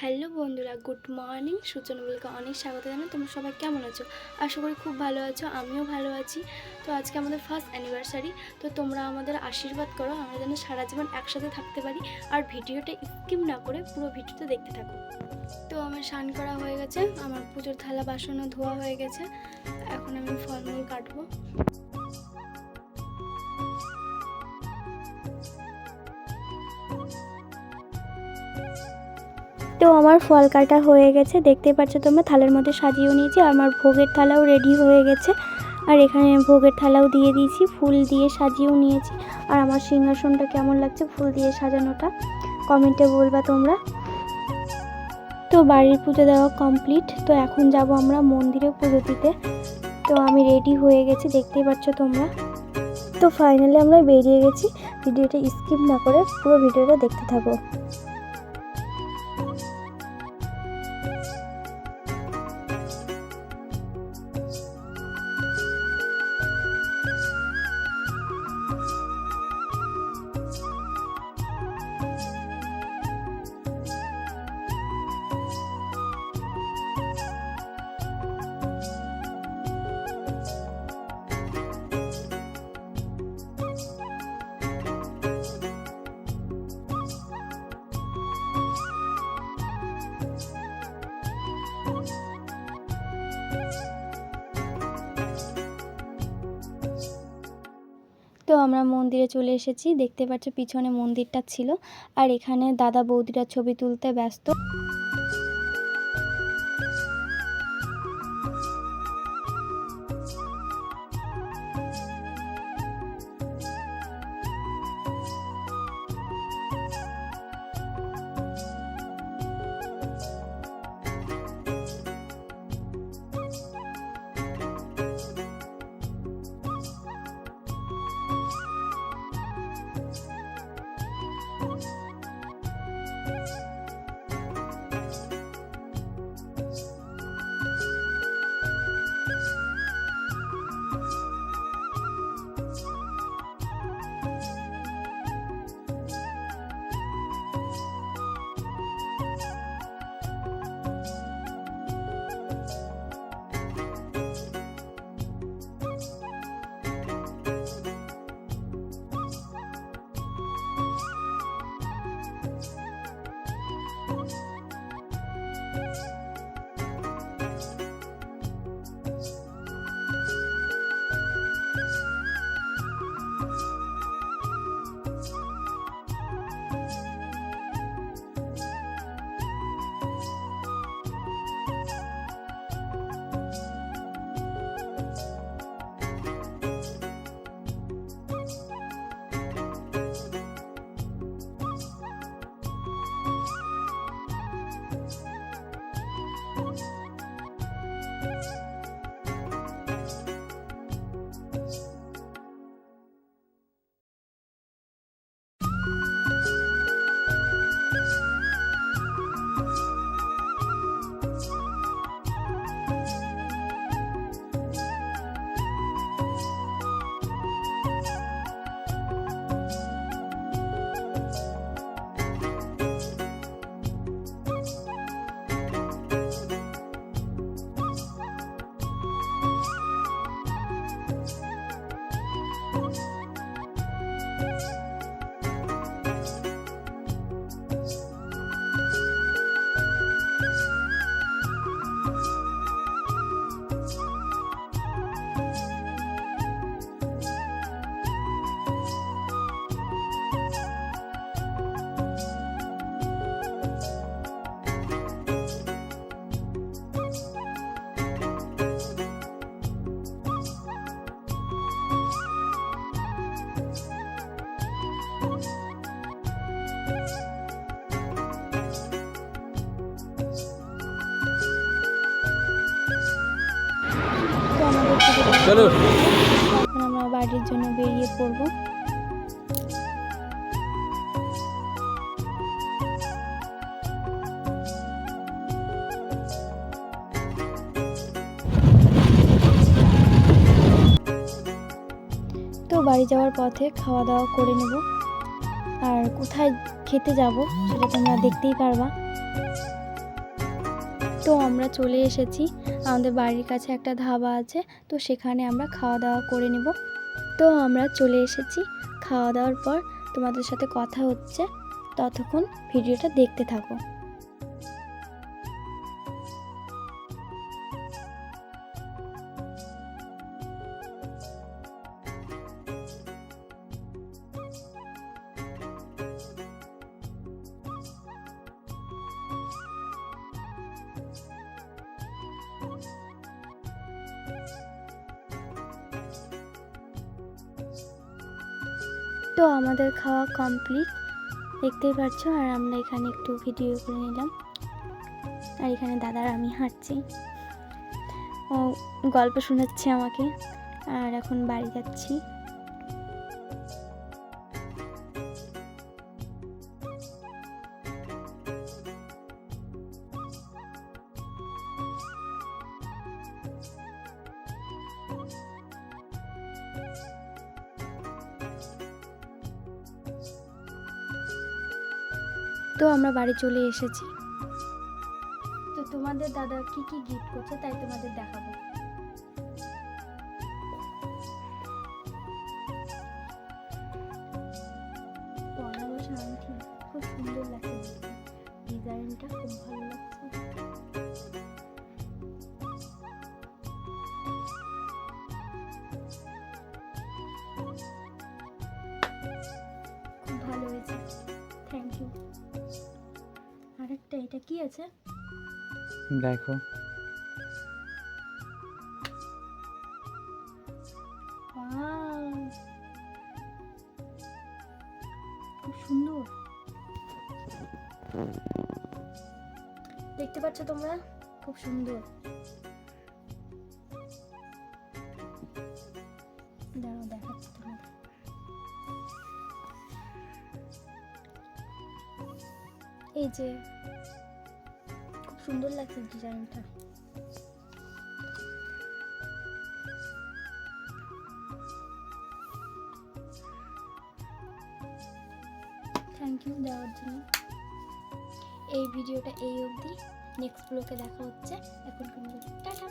Hello বন্ধুরা, good morning. সূচনা বলকে অনেক স্বাগত জানাই। তোমরা সবাই কেমন আছো? আশা করি খুব ভালো আছো, আমিও ভালো আছি। তো আজকে আমাদের ফার্স্ট অ্যানিভার্সারি। তো তোমরা আমাদের আশীর্বাদ করো, আমরা যেন সারা জীবন একসাথে থাকতে পারি। আর ভিডিওটা স্কিপ না করে পুরো ভিডিওটা দেখতে থাকো। তো আমার স্নান করা হয়ে গেছে, আমার পুজোর থালা বাসনও ধোয়া হয়ে গেছে। এখন আমি ফলমূল কাটবো। তো আমার ফল কাটা হয়ে গেছে, দেখতে পাচ্ছ তোমরা। থালার মধ্যে সাজিয়েও নিয়েছি, আমার ভোগের থালাও রেডি হয়ে গেছে। আর এখানে ভোগের থালাও দিয়ে দিয়েছি, ফুল দিয়ে সাজিয়েও নিয়েছি। আর আমার সিংহাসনটা কেমন লাগছে ফুল দিয়ে সাজানোটা, কমেন্টে বলবা তোমরা। তো বাড়ির পুজো দেওয়া কমপ্লিট। তো এখন যাব আমরা মন্দিরে পুজো দিতে। তো আমি রেডি হয়ে গেছি, দেখতেই পাচ্ছ তোমরা। তো ফাইনালি আমরা বেরিয়ে গেছি। ভিডিওটা স্কিপ না করে পুরো ভিডিওটা দেখতে থাকো। তো আমরা মন্দিরে চলে এসেছি, দেখতে পাচ্ছ পিছনে মন্দিরটা ছিল। আর এখানে দাদা বৌদিরা ছবি তুলতে ব্যস্ত। চলো এখন আমরা বাড়ির জন্য বেরিয়ে পড়বো। তো বাড়ি যাওয়ার পথে খাওয়া দাওয়া করে নেব। আর কোথায় খেতে যাব সেটা তোমরা দেখতেই পারবা। তো আমরা চলে এসেছি, আমাদের বাড়ির কাছে একটা ধাবা আছে, তো সেখানে আমরা খাওয়া দাওয়া করে নেব। তো আমরা চলে এসেছি, খাওয়া দাওয়ার পর তোমাদের সাথে কথা হচ্ছে, ততক্ষণ ভিডিওটা দেখতে থাকো। তো আমাদের খাওয়া কমপ্লিট, দেখতেই পাচ্ছ। আর আমরা এখানে একটু ভিডিও করে নিলাম। আর এখানে দাদার আমি হাঁটছি, ও গল্প শোনাচ্ছে আমাকে। আর এখন বাড়ি যাচ্ছি। তো আমরা বাড়ি চলে এসেছি। তো তোমাদের দাদা কি কি গিফট করছে তাই তোমাদের দেখাবো। পরামর্শ আংটি খুব সুন্দর লাগছে, ডিজাইনটা খুব ভালো লাগছে। খুব ভালো হয়েছে, থ্যাংক ইউ। আরেকটা, এটা কি আছে দেখো। ওয়াও, খুব সুন্দর। দেখতে পাচ্ছ তোমরা, খুব সুন্দর। দাঁড়াও দেখাচ্ছি তোমাদের। এই যে খুব সুন্দর লাগছে ডিজাইনটা। থ্যাংক ইউ দেওয়ার জন্য। এই ভিডিওটা এই অবধি, নেক্সট ব্লগে দেখা হচ্ছে। এখন টাটা।